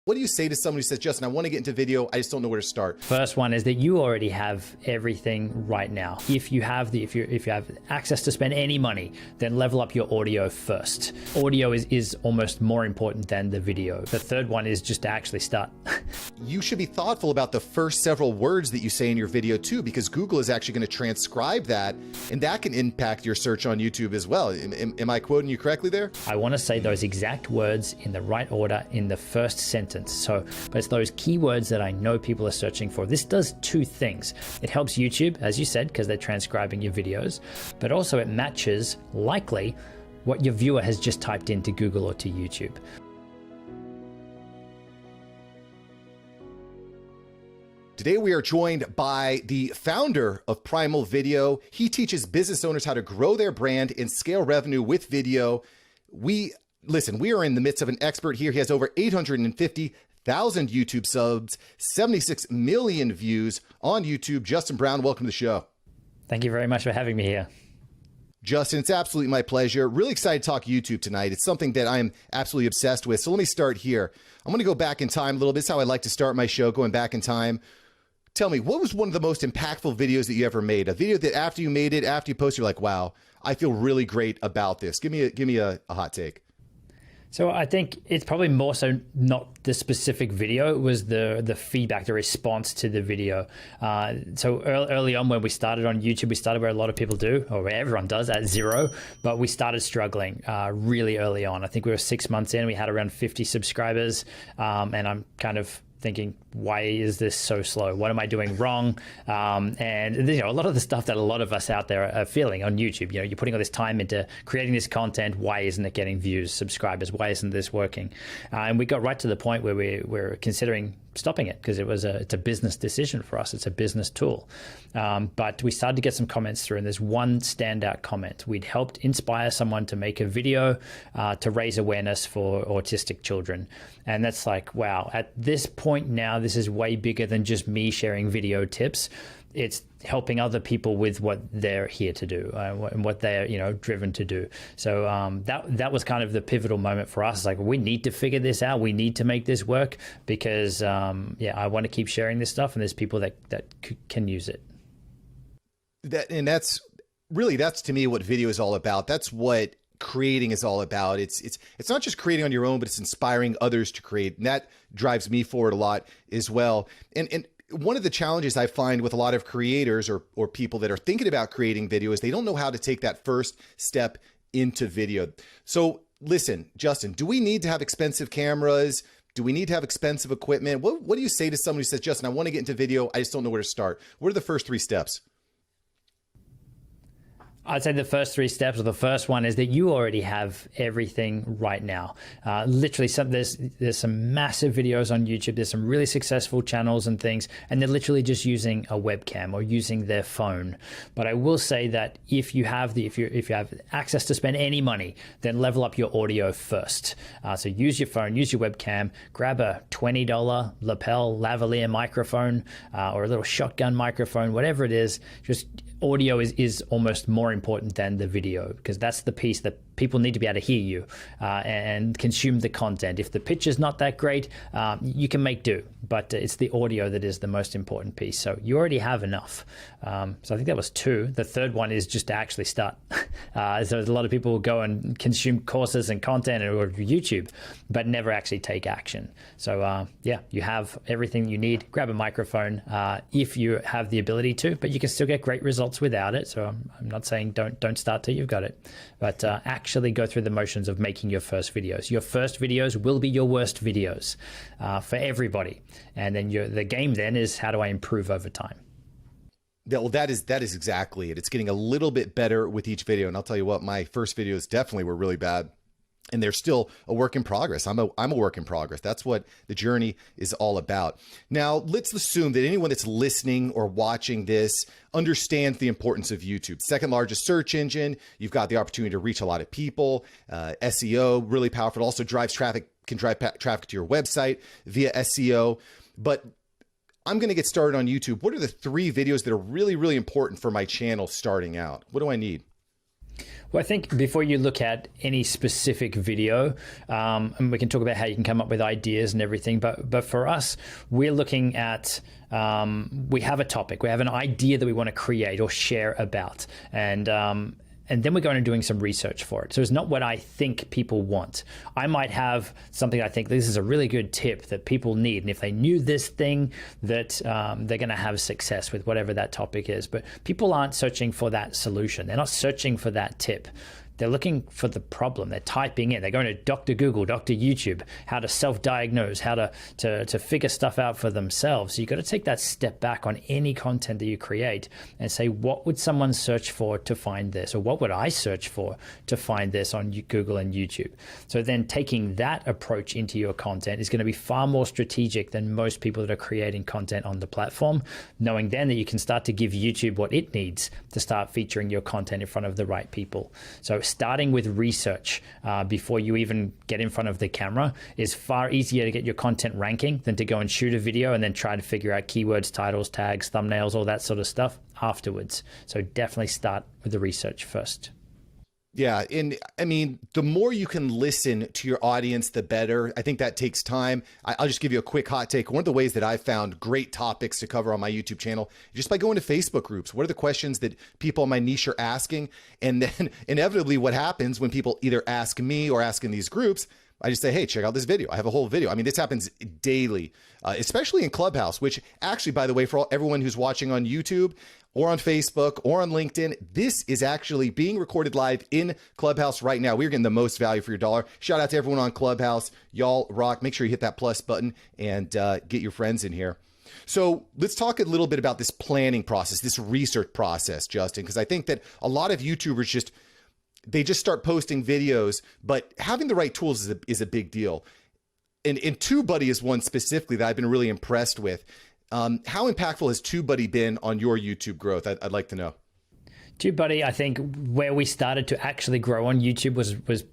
What do you say to someone who says, Justin, I want to get into video, I just don't know where to start? First one is that you already have everything right now. If you have access to spend any money, then level up your audio first. Audio is almost more important than the video. The third one is just to actually start. You should be thoughtful about the first several words that you say in your video too, because Google is actually going to transcribe that, and that can impact your search on YouTube as well. Am I quoting you correctly there? I want to say those exact words in the right order in the first sentence. But it's those keywords that I know people are searching for. This does two things. It helps YouTube, as you said, because they're transcribing your videos, but also it matches likely what your viewer has just typed into Google or to YouTube. Today we are joined by the founder of Primal Video. He teaches business owners how to grow their brand and scale revenue with video. Listen, we are in the midst of an expert here. He has over 850,000 YouTube subs, 76 million views on YouTube. Justin Brown, welcome to the show. Thank you very much for having me here. Justin, it's absolutely my pleasure. Really excited to talk YouTube tonight. It's something that I'm absolutely obsessed with. So let me start here. I'm going to go back in time a little bit. This is how I like to start my show, going back in time. Tell me, what was one of the most impactful videos that you ever made? A video that after you made it, after you posted, you're like, wow, I feel really great about this. Give me a hot take. So I think it's probably more so not the specific video, it was the feedback, the response to the video. So early on when we started on YouTube, we started where a lot of people do, or where everyone does, at zero, but we started struggling really early on. I think we were 6 months in, we had around 50 subscribers, and I'm kind of thinking, why is this so slow? What am I doing wrong? And a lot of the stuff that a lot of us out there are feeling on YouTube, you're putting all this time into creating this content. Why isn't it getting views, subscribers? Why isn't this working? And we got right to the point where we're considering stopping it because it's a business decision for us. It's a business tool. But we started to get some comments through, and there's one standout comment. We'd helped inspire someone to make a video to raise awareness for autistic children. And that's like, wow, at this point now, this is way bigger than just me sharing video tips. It's helping other people with what they're here to do and what they're driven to do. So that was kind of the pivotal moment for us. It's like, we need to figure this out. We need to make this work because I want to keep sharing this stuff, and there's people that can use it. That's to me what video is all about. That's what creating is all about. It's not just creating on your own, but it's inspiring others to create. And that drives me forward a lot as well. And one of the challenges I find with a lot of creators or people that are thinking about creating video is they don't know how to take that first step into video. So listen, Justin, do we need to have expensive cameras? Do we need to have expensive equipment? What do you say to someone who says, Justin, I want to get into video, I just don't know where to start? What are the first 3 steps? I'd say the first 3 steps, or the first one, is that you already have everything right now. Literally, there's some massive videos on YouTube. There's some really successful channels and things, and they're literally just using a webcam or using their phone. But I will say that if you have access to spend any money, then level up your audio first. So use your phone, use your webcam, grab a $20 lapel lavalier microphone or a little shotgun microphone, whatever it is. Just audio is almost more important than the video, because that's the piece that people need to be able to hear you and consume the content. If the picture's not that great, you can make do, but it's the audio that is the most important piece. So you already have enough. So I think that was 2. The third one is just to actually start. So a lot of people will go and consume courses and content or YouTube, but never actually take action. So you have everything you need. Grab a microphone if you have the ability to, but you can still get great results without it. So I'm not saying don't start till you've got it, but actually go through the motions of making your first videos. Your first videos will be your worst videos for everybody. And then the game then is, how do I improve over time? Well, that is exactly it. It's getting a little bit better with each video. And I'll tell you what, my first videos definitely were really bad. And they're still a work in progress. I'm a work in progress. That's what the journey is all about. Now, let's assume that anyone that's listening or watching this understands the importance of YouTube. Second largest search engine. You've got the opportunity to reach a lot of people. SEO, really powerful. It also drives traffic, can drive traffic to your website via SEO. But I'm going to get started on YouTube. What are the 3 videos that are really, really important for my channel starting out? What do I need? Well, I think before you look at any specific video, and we can talk about how you can come up with ideas and everything, but for us, we're looking at, we have a topic, we have an idea that we want to create or share about, and then we're going and doing some research for it. So it's not what I think people want. I might have something I think this is a really good tip that people need. And if they knew this thing, that they're going to have success with whatever that topic is. But people aren't searching for that solution. They're not searching for that tip. They're looking for the problem. They're typing in. They're going to Dr. Google, Dr. YouTube, how to self-diagnose, how to figure stuff out for themselves. So you've got to take that step back on any content that you create and say, what would someone search for to find this? Or what would I search for to find this on Google and YouTube? So then taking that approach into your content is going to be far more strategic than most people that are creating content on the platform, knowing then that you can start to give YouTube what it needs to start featuring your content in front of the right people. So starting with research before you even get in front of the camera is far easier to get your content ranking than to go and shoot a video and then try to figure out keywords, titles, tags, thumbnails, all that sort of stuff afterwards. So definitely start with the research first. Yeah. And I mean, the more you can listen to your audience, the better. I think that takes time. I'll just give you a quick hot take. One of the ways that I've found great topics to cover on my YouTube channel, just by going to Facebook groups. What are the questions that people in my niche are asking? And then inevitably what happens when people either ask me or ask in these groups, I just say, hey, check out this video. I have a whole video. I mean, this happens daily, especially in Clubhouse, which actually, by the way, for everyone who's watching on YouTube or on Facebook or on LinkedIn, this is actually being recorded live in Clubhouse right now. We're getting the most value for your dollar. Shout out to everyone on Clubhouse. Y'all rock. Make sure you hit that plus button and get your friends in here. So let's talk a little bit about this planning process, this research process, Justin, because I think that a lot of YouTubers they just start posting videos, but having the right tools is a big deal. And TubeBuddy is one specifically that I've been really impressed with. How impactful has TubeBuddy been on your YouTube growth? I'd like to know. TubeBuddy, I think where we started to actually grow on YouTube was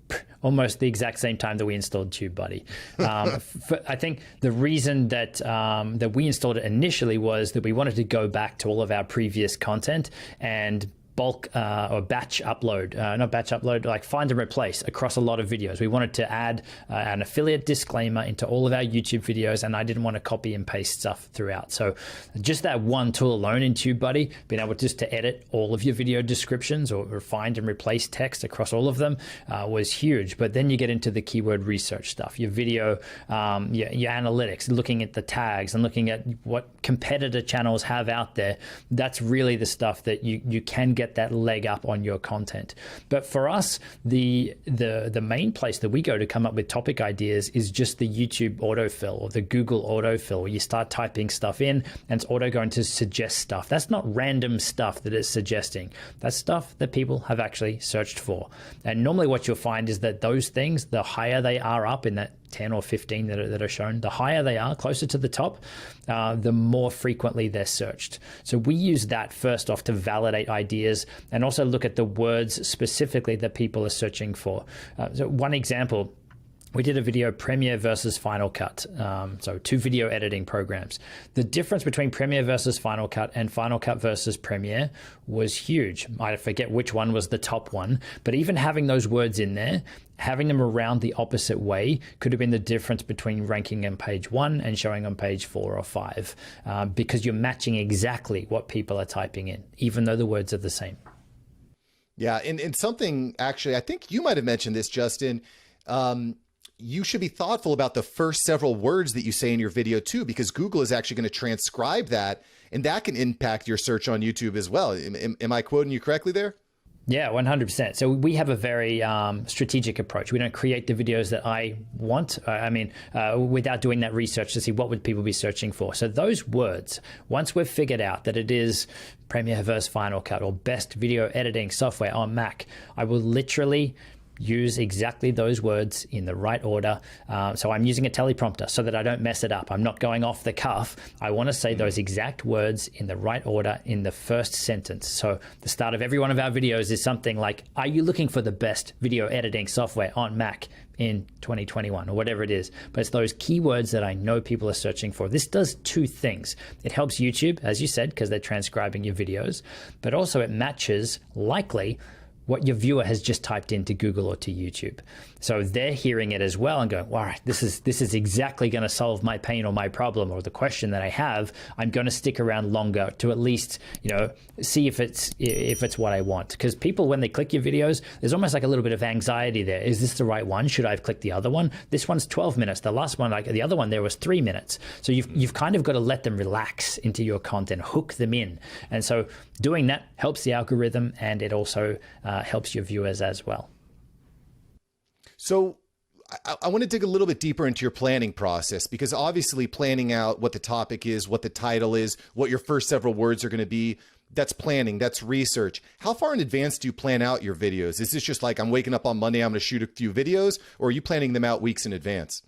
almost the exact same time that we installed TubeBuddy. I think the reason that we installed it initially was that we wanted to go back to all of our previous content and bulk or batch upload, not batch upload, like find and replace across a lot of videos. We wanted to add an affiliate disclaimer into all of our YouTube videos, and I didn't want to copy and paste stuff throughout. So just that one tool alone in TubeBuddy, being able just to edit all of your video descriptions or find and replace text across all of them was huge. But then you get into the keyword research stuff, your video, your analytics, looking at the tags and looking at what competitor channels have out there. That's really the stuff that you can get that leg up on your content. But for us, the main place that we go to come up with topic ideas is just the YouTube autofill or the Google autofill, where you start typing stuff in and it's auto going to suggest stuff. That's not random stuff that it's suggesting. That's stuff that people have actually searched for. And normally what you'll find is that those things, the higher they are up in that 10 or 15 that are shown, the higher they are, closer to the top, the more frequently they're searched. So we use that first off to validate ideas and also look at the words specifically that people are searching for. So one example, we did a video, Premiere versus Final Cut. So two video editing programs. The difference between Premiere versus Final Cut and Final Cut versus Premiere was huge. I forget which one was the top one, but even having those words in there, having them around the opposite way could have been the difference between ranking on page 1 and showing on page 4 or 5, because you're matching exactly what people are typing in, even though the words are the same. Yeah, and something, actually, I think you might have mentioned this, Justin, you should be thoughtful about the first several words that you say in your video too, because Google is actually going to transcribe that, and that can impact your search on YouTube as well. Am I quoting you correctly there? Yeah, 100%. So we have a very strategic approach. We don't create the videos that I want, without doing that research to see what would people be searching for. So those words, once we've figured out that it is Premiere versus Final Cut or best video editing software on Mac, I will literally use exactly those words in the right order. So I'm using a teleprompter so that I don't mess it up. I'm not going off the cuff. I want to say those exact words in the right order in the first sentence. So the start of every one of our videos is something like, are you looking for the best video editing software on Mac in 2021 or whatever it is? But it's those keywords that I know people are searching for. This does two things. It helps YouTube, as you said, because they're transcribing your videos, but also it matches likely what your viewer has just typed into Google or to YouTube. So they're hearing it as well and going, all right, this is exactly going to solve my pain or my problem or the question that I have. I'm going to stick around longer to at least, see if it's what I want. Because people, when they click your videos, there's almost like a little bit of anxiety there. Is this the right one? Should I have clicked the other one? This one's 12 minutes. The last one, like the other one, there was 3 minutes. So you've kind of got to let them relax into your content, hook them in. And so doing that helps the algorithm, and it also helps your viewers as well. So I want to dig a little bit deeper into your planning process, because obviously planning out what the topic is, what the title is, what your first several words are going to be, that's planning, that's research. How far in advance do you plan out your videos? Is this just like, I'm waking up on Monday, I'm going to shoot a few videos, or are you planning them out weeks in advance?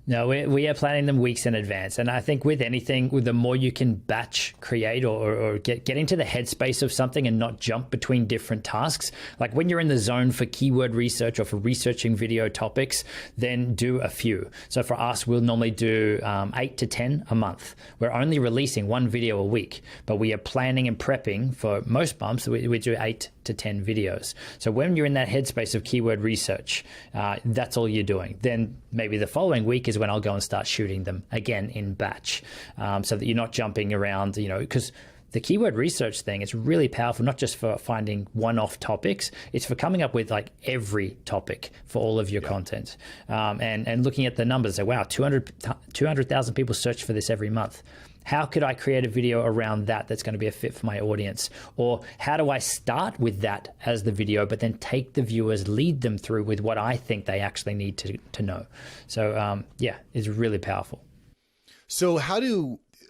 No, we are planning them weeks in advance. And I think with anything, the more you can batch create or get into the headspace of something and not jump between different tasks. Like when you're in the zone for keyword research or for researching video topics, then do a few. So for us, we'll normally do 8 to 10 a month. We're only releasing 1 video a week, but we are planning and prepping for most months. We do 8 to 10 videos. So when you're in that headspace of keyword research, that's all you're doing. Then maybe the following week is when I'll go and start shooting them again in batch, so that you're not jumping around, because the keyword research thing is really powerful, not just for finding one-off topics, it's for coming up with like every topic for all of your content. And looking at the numbers, say, wow, 200,000 people search for this every month. How could I create a video around that that's going to be a fit for my audience? Or how do I start with that as the video, but then take the viewers, lead them through with what I think they actually need to know? So it's really powerful. So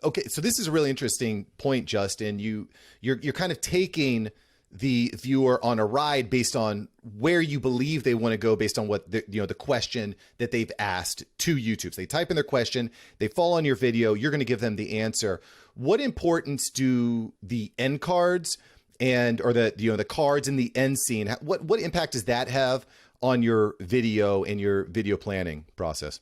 okay, so this is a really interesting point, Justin. You're kind of taking the viewer on a ride based on where you believe they want to go, based on what the question that they've asked to YouTube. So they type in their question, they fall on your video, you're going to give them the answer. What importance do the end cards or the cards in the end scene, what impact does that have on your video and your video planning process?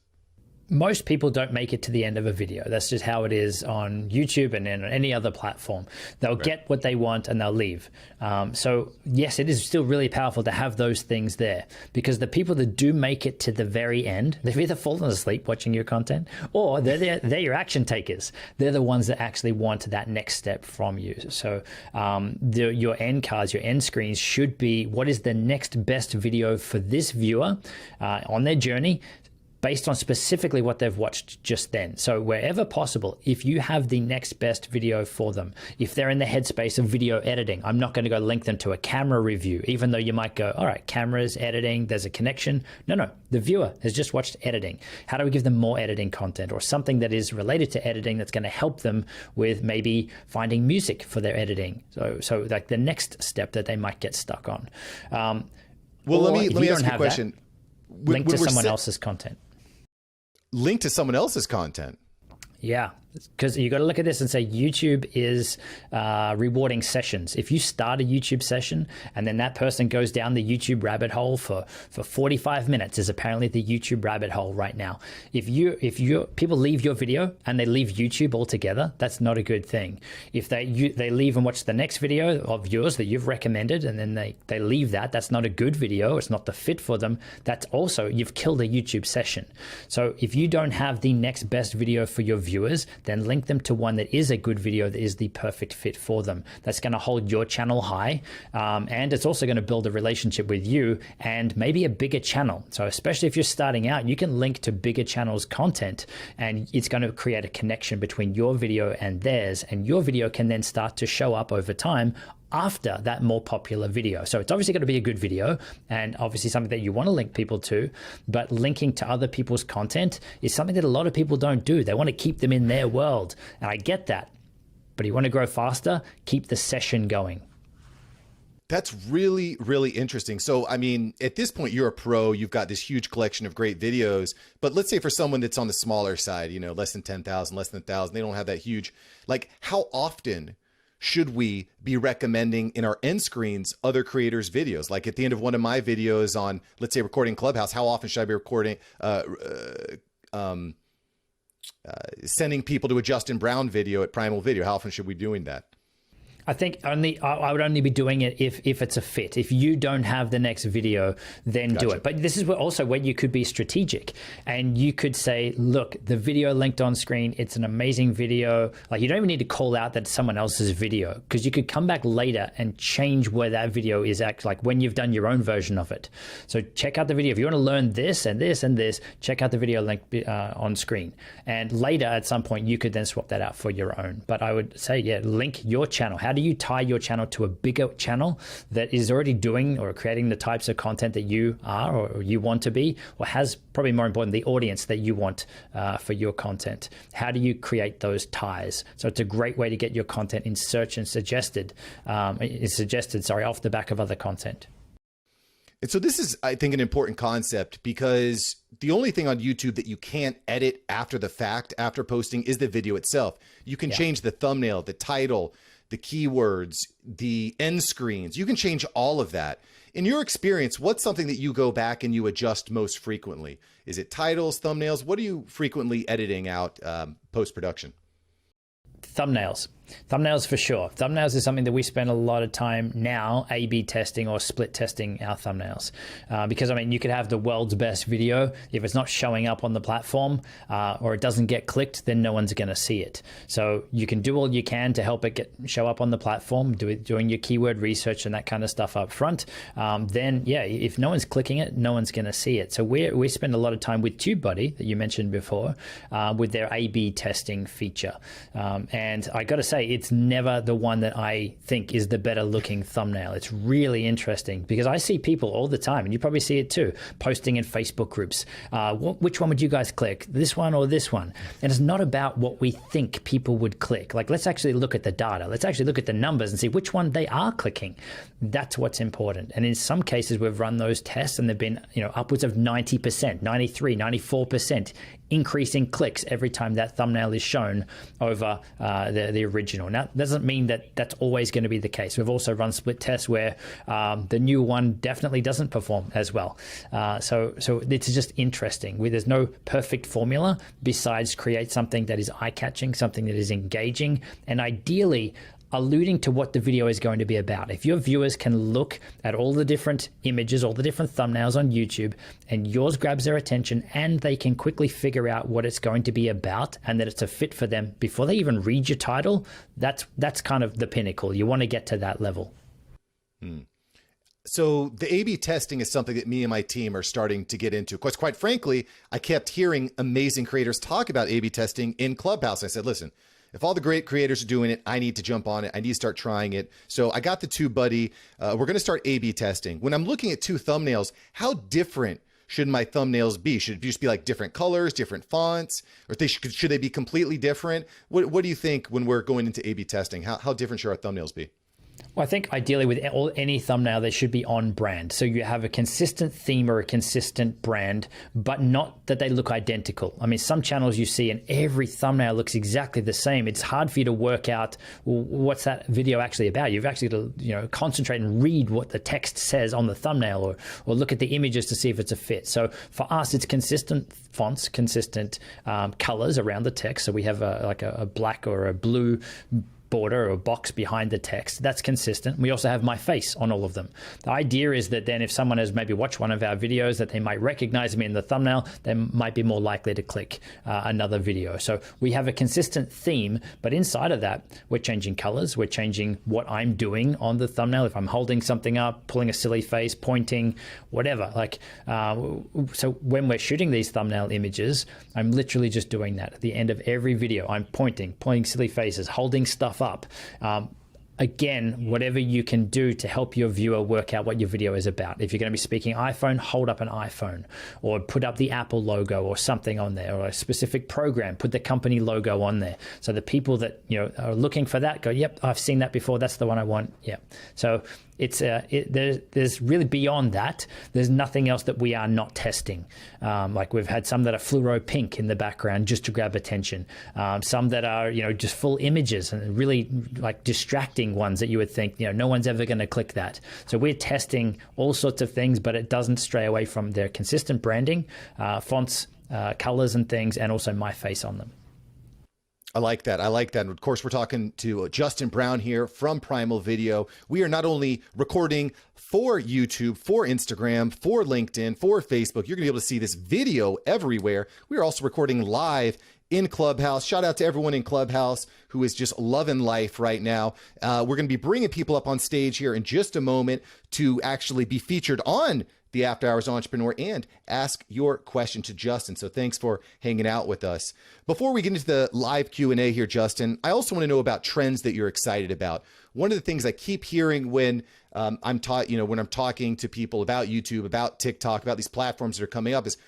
Most people don't make it to the end of a video. That's just how it is on YouTube and on any other platform. They'll get what they want and they'll leave. So yes, it is still really powerful to have those things there, because the people that do make it to the very end, they've either fallen asleep watching your content, or they're your action takers. They're the ones that actually want that next step from you. So your end cards, your end screens should be, what is the next best video for this viewer on their journey, based on specifically what they've watched just then. So wherever possible, if you have the next best video for them, if they're in the headspace of video editing, I'm not going to go link them to a camera review, even though you might go, all right, cameras, editing, there's a connection. No, the viewer has just watched editing. How do we give them more editing content, or something that is related to editing that's going to help them with maybe finding music for their editing? So like the next step that they might get stuck on. Well, let me ask you a question. Link to someone else's content. Link to someone else's content. Yeah, because you got to look at this and say YouTube is rewarding sessions. If you start a YouTube session and then that person goes down the YouTube rabbit hole for 45 minutes, is apparently the YouTube rabbit hole right now. If people leave your video and they leave YouTube altogether, that's not a good thing. If they leave and watch the next video of yours that you've recommended, and then they leave that's not a good video. It's not the fit for them. That's also, you've killed a YouTube session. So if you don't have the next best video for your viewers, then link them to one that is a good video that is the perfect fit for them. That's going to hold your channel high, and it's also going to build a relationship with you and maybe a bigger channel. So especially if you're starting out, you can link to bigger channels' content, and it's going to create a connection between your video and theirs, and your video can then start to show up over time after that more popular video. So it's obviously going to be a good video, and obviously something that you want to link people to, but linking to other people's content is something that a lot of people don't do. They want to keep them in their world, and I get that. But you want to grow faster, keep the session going. That's really, really interesting. So, I mean, at this point, you're a pro. You've got this huge collection of great videos. But let's say for someone that's on the smaller side, less than 10,000, less than 1,000, they don't have that huge, like, how often should we be recommending in our end screens other creators' videos? Like at the end of one of my videos on, let's say, recording Clubhouse, how often should I be recording, sending people to a Justin Brown video at Primal Video? How often should we be doing that? I think I would only be doing it if it's a fit. If you don't have the next video, then do it. But this is also where you could be strategic, and you could say, look, the video linked on screen, it's an amazing video. Like, you don't even need to call out that it's someone else's video, because you could come back later and change where that video is actually, like when you've done your own version of it. So check out the video. If you want to learn this and this and this, check out the video link on screen. And later at some point, you could then swap that out for your own. But I would say, yeah, link your channel. How do you tie your channel to a bigger channel that is already doing or creating the types of content that you are or you want to be, or has, probably more important, the audience that you want for your content? How do you create those ties? So it's a great way to get your content in search and suggested off the back of other content. And so this is, I think, an important concept, because the only thing on YouTube that you can't edit after the fact, after posting, is the video itself. You can change the thumbnail, the title, the keywords, the end screens. You can change all of that. In your experience, what's something that you go back and you adjust most frequently? Is it titles, thumbnails? What are you frequently editing out post-production? Thumbnails for sure. Thumbnails is something that we spend a lot of time now A/B testing or split testing our thumbnails. Because, I mean, you could have the world's best video. If it's not showing up on the platform or it doesn't get clicked, then no one's going to see it. So you can do all you can to help it show up on the platform, doing your keyword research and that kind of stuff up front. Then, yeah, if no one's clicking it, no one's going to see it. So we spend a lot of time with TubeBuddy, that you mentioned before, with their A/B testing feature. And I got to say, it's never the one that I think is the better looking thumbnail. It's really interesting, because I see people all the time, and you probably see it too, posting in Facebook groups. Which one would you guys click? This one or this one? And it's not about what we think people would click. Like, let's actually look at the data. Let's actually look at the numbers and see which one they are clicking. That's what's important. And in some cases, we've run those tests and they've been, upwards of 90%, 93, 94% increasing clicks every time that thumbnail is shown over the original. Now, that doesn't mean that that's always going to be the case. We've also run split tests where the new one definitely doesn't perform as well. So it's just interesting. There's no perfect formula besides create something that is eye-catching, something that is engaging, and ideally alluding to what the video is going to be about. If your viewers can look at all the different images, all the different thumbnails on YouTube, and yours grabs their attention and they can quickly figure out what it's going to be about and that it's a fit for them before they even read your title, that's kind of the pinnacle. You want to get to that level. So the A/B testing is something that me and my team are starting to get into. Because quite frankly, I kept hearing amazing creators talk about A/B testing in Clubhouse. I said, listen, if all the great creators are doing it, I need to jump on it. I need to start trying it. So I got the TubeBuddy. We're going to start A/B testing. When I'm looking at two thumbnails, how different should my thumbnails be? Should it just be like different colors, different fonts, or should they be completely different? What do you think when we're going into A/B testing? How different should our thumbnails be? Well, I think ideally with any thumbnail, they should be on brand. So you have a consistent theme or a consistent brand, but not that they look identical. I mean, some channels you see and every thumbnail looks exactly the same. It's hard for you to work out, well, what's that video actually about? You've actually got to concentrate and read what the text says on the thumbnail, or look at the images to see if it's a fit. So for us, it's consistent fonts, consistent colors around the text. So we have a black or a blue border or box behind the text. That's consistent. We also have my face on all of them. The idea is that then if someone has maybe watched one of our videos, that they might recognize me in the thumbnail, they might be more likely to click another video. So we have a consistent theme, but inside of that, we're changing colors. We're changing what I'm doing on the thumbnail. If I'm holding something up, pulling a silly face, pointing, whatever. So when we're shooting these thumbnail images, I'm literally just doing that. At the end of every video, I'm pointing silly faces, holding stuff up. Again, whatever you can do to help your viewer work out what your video is about. If you're going to be speaking iPhone, hold up an iPhone, or put up the Apple logo or something on there, or a specific program, put the company logo on there. So the people that are looking for that go, yep, I've seen that before. That's the one I want. Yeah. So there's really beyond that. There's nothing else that we are not testing. Like we've had some that are fluoro pink in the background just to grab attention. Some that are just full images and really like distracting ones that you would think no one's ever going to click that. So we're testing all sorts of things, but it doesn't stray away from their consistent branding, fonts, colors, and things, and also my face on them. I like that. I like that. And of course, we're talking to Justin Brown here from Primal Video. We are not only recording for YouTube, for Instagram, for LinkedIn, for Facebook. You're going to be able to see this video everywhere. We are also recording live in Clubhouse. Shout out to everyone in Clubhouse who is just loving life right now. We're going to be bringing people up on stage here in just a moment to actually be featured on the After Hours Entrepreneur and ask your question to Justin. So thanks for hanging out with us. Before we get into the live Q&A here, Justin, I also want to know about trends that you're excited about. One of the things I keep hearing when when I'm talking to people about YouTube, about TikTok, about these platforms that are coming up is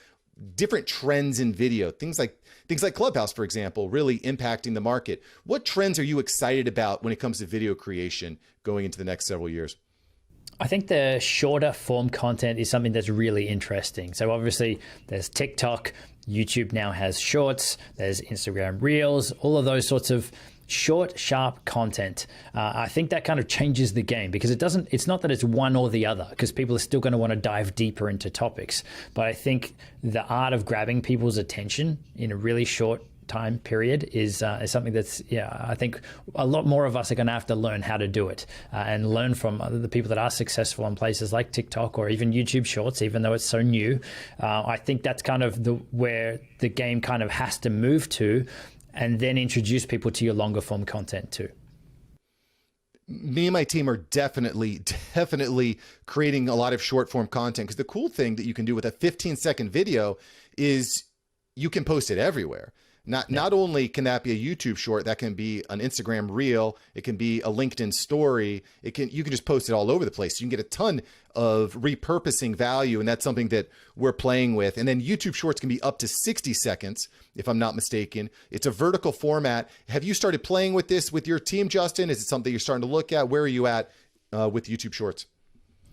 different trends in video, things like Clubhouse, for example, really impacting the market. What trends are you excited about when it comes to video creation going into the next several years? I think the shorter form content is something that's really interesting. So obviously there's TikTok, YouTube now has Shorts, there's Instagram Reels, all of those sorts of short, sharp content. I think that kind of changes the game because it's not that it's one or the other, because people are still going to want to dive deeper into topics. But I think the art of grabbing people's attention in a really short time period is something that's, I think a lot more of us are going to have to learn how to do it and learn from the people that are successful on places like TikTok or even YouTube Shorts, even though it's so new. I think that's kind of where the game kind of has to move to, and then introduce people to your longer form content too. Me and my team are definitely creating a lot of short form content, because the cool thing that you can do with a 15-second video is you can post it everywhere. Not only can that be a YouTube short, that can be an Instagram reel, it can be a LinkedIn story, you can just post it all over the place. You can get a ton of repurposing value, and that's something that we're playing with. And then YouTube Shorts can be up to 60 seconds, if I'm not mistaken. It's a vertical format. Have you started playing with this with your team, Justin? Is it something you're starting to look at? Where are you at with YouTube Shorts?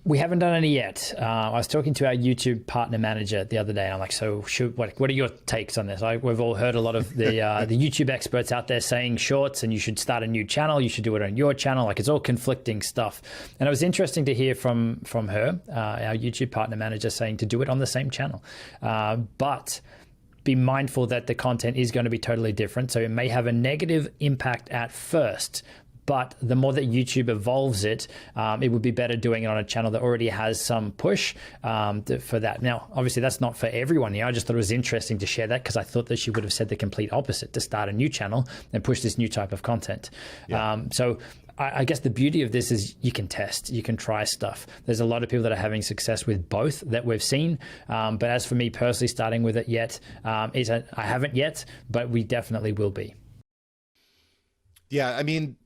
We haven't done any yet. I was talking to our YouTube partner manager the other day, and I'm like, so what are your takes on this? We've all heard a lot of the YouTube experts out there saying Shorts, and you should start a new channel. You should do it on your channel. Like, it's all conflicting stuff. And it was interesting to hear from her, our YouTube partner manager, saying to do it on the same channel. But be mindful that the content is going to be totally different. So it may have a negative impact at first, but the more that YouTube evolves it, it would be better doing it on a channel that already has some push for that. Now, obviously, that's not for everyone here. I just thought it was interesting to share that, because I thought that she would have said the complete opposite, to start a new channel and push this new type of content. Yeah. So I guess the beauty of this is you can test, you can try stuff. There's a lot of people that are having success with both that we've seen. But as for me personally, starting with it yet, I haven't yet, but we definitely will be. Yeah, I mean,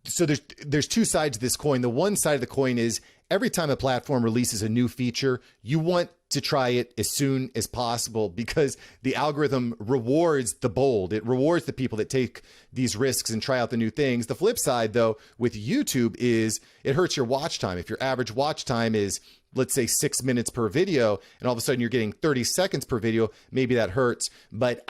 so there's two sides to this coin. The one side of the coin is every time a platform releases a new feature, you want to try it as soon as possible, because the algorithm rewards the bold. It rewards the people that take these risks and try out the new things. The flip side, though, with YouTube is it hurts your watch time. If your average watch time is, let's say, 6 minutes per video, and all of a sudden you're getting 30 seconds per video, maybe that hurts. But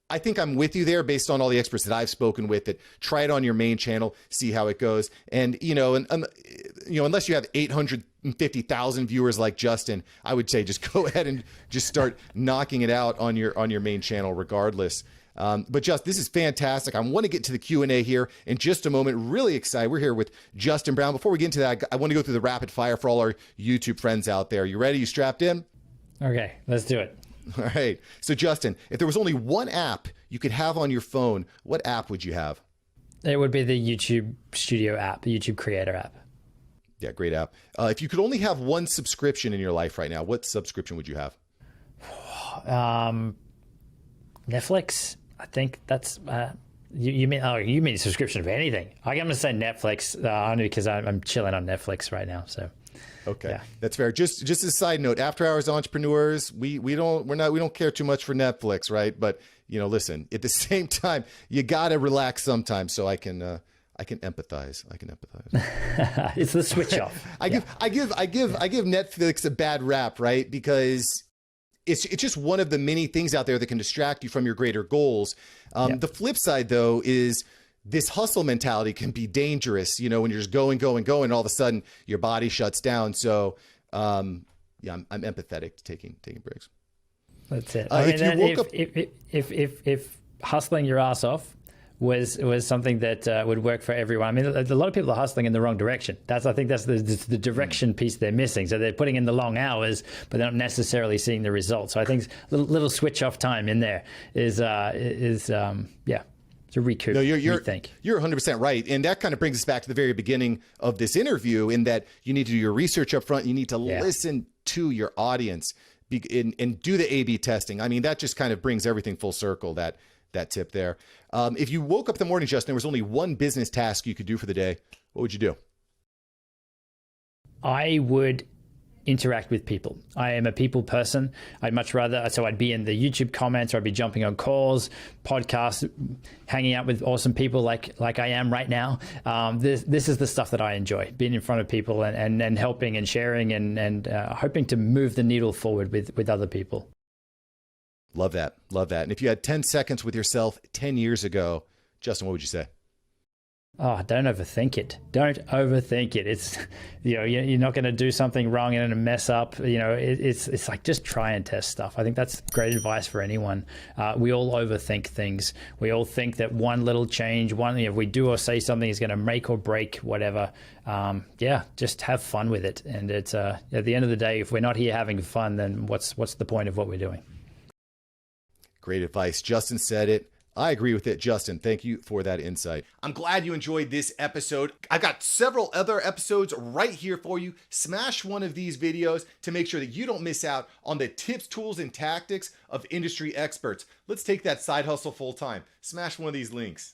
I think I'm with you there, based on all the experts that I've spoken with, that try it on your main channel, see how it goes. And, unless you have 850,000 viewers like Justin, I would say just go ahead and just start knocking it out on your main channel regardless. But this is fantastic. I want to get to the Q&A here in just a moment. Really excited. We're here with Justin Brown. Before we get into that, I want to go through the rapid fire for all our YouTube friends out there. You ready? You strapped in? Okay, let's do it. All right. So Justin, if there was only one app you could have on your phone, what app would you have? It would be the YouTube Studio app, the YouTube Creator app. Yeah, great app. If you could only have one subscription in your life right now, what subscription would you have? Netflix. I think that's you mean a subscription for anything? I'm going to say Netflix only because I'm chilling on Netflix right now. So. Okay, yeah. That's fair. Just as a side note, After Hours Entrepreneurs, we don't care too much for Netflix, right? But listen, at the same time, you gotta relax sometimes. So I can empathize. It's the switch off. I give Netflix a bad rap, right? Because it's just one of the many things out there that can distract you from your greater goals. The flip side, though, is this hustle mentality can be dangerous, when you're just going, and all of a sudden your body shuts down. So, I'm empathetic to taking breaks. That's it. If hustling your ass off was something that would work for everyone. I mean, a lot of people are hustling in the wrong direction. I think that's the direction piece they're missing. So they're putting in the long hours, but they're not necessarily seeing the results. So I think little switch off time in there is yeah, it's a recoup. No, you're 100% right, and that kind of brings us back to the very beginning of this interview, in that you need to do your research up front. You need to listen to your audience and do the A/B testing. I mean, that just kind of brings everything full circle. That tip there. If you woke up in the morning, Justin, there was only one business task you could do for the day, what would you do? I would interact with people. I am a people person. I'd much rather, so I'd be in the YouTube comments, or I'd be jumping on calls, podcasts, hanging out with awesome people like I am right now. This is the stuff that I enjoy, being in front of people and helping and sharing and hoping to move the needle forward with other people. Love that. Love that. And if you had 10 seconds with yourself 10 years ago, Justin, what would you say? Oh, don't overthink it. Don't overthink it. It's, you're not going to do something wrong and mess up. It's like, just try and test stuff. I think that's great advice for anyone. We all overthink things. We all think that one little change, if we do or say something is going to make or break whatever. Just have fun with it. And it's at the end of the day, if we're not here having fun, then what's the point of what we're doing? Great advice. Justin said it. I agree with it. Justin, thank you for that insight. I'm glad you enjoyed this episode. I've got several other episodes right here for you. Smash one of these videos to make sure that you don't miss out on the tips, tools, and tactics of industry experts. Let's take that side hustle full time. Smash one of these links.